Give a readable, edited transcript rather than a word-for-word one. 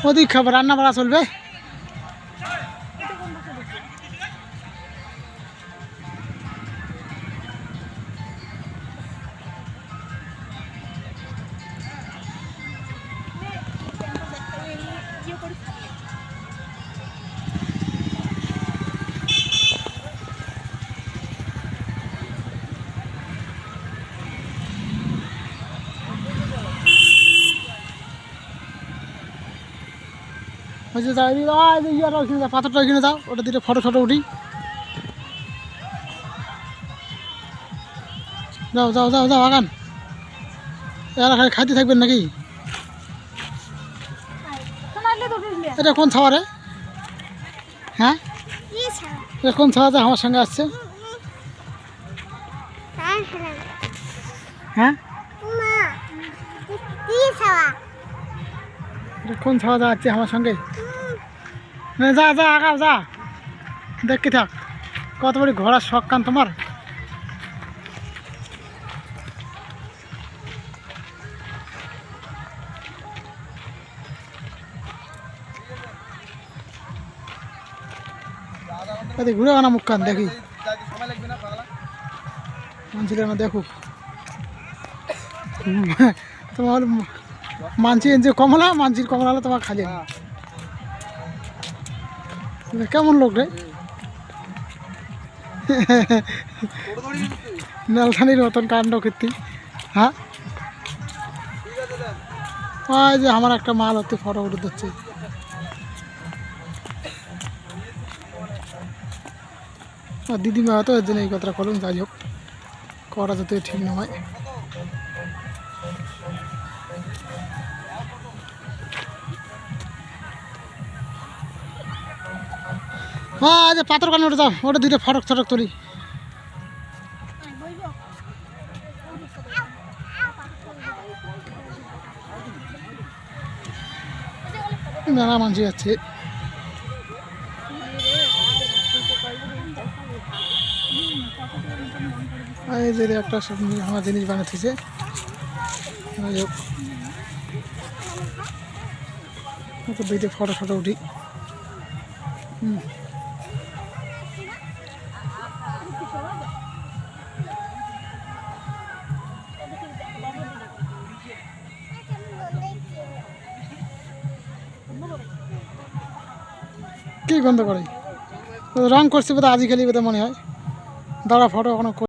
ওদিক খাবার রান্না বাড়া চলবে। পাথরটা কিনে দাও, ওটা দিলে ফটো ফটো উঠি। যাও যাও যাও যাও আগান। এরা খাইতে থাকবেন নাকি? এটা কোন ছাওয়া রে? হ্যাঁ এটা কোন ছাওয়াতে আমার সঙ্গে আসছে? হ্যাঁ এটা কোন ছাওয়া যাচ্ছে আমার সঙ্গে? যা যা আগাও যা, দেখতে থাক। কত বড় ঘোড়ার শখ কান তোমার। ঘুরে আনা মুখ কান দেখি মানছিল না দেখুক। তোমার মানছি যে কমলা, মানছির কমলা হলে তোমার খালি কেমন লোক রে? নেলখানির মতন কাণ্ড কীর্তি। হ্যাঁ ওই যে আমার একটা মাল হচ্ছে ফটো উঠে দিচ্ছে। দিদিমা হয়তো এর জন্য এই কথাটা করুন। যাই হোক, করা যাতে ঠিক নয়। হ্যাঁ যে পাথর কানে উঠে যাও, ওটা দুইটা ফটক ফটক তুলি। মেলা মানসি যাচ্ছে। এই যে একটা আমার জিনিস বানাতেছে। দুইটা ফটো ফটো উঠি। কি গন্ধ করে? রং করছে বোধ হয় আজিকালি বোধ মনে হয়। দাঁড়া ফটো এখনো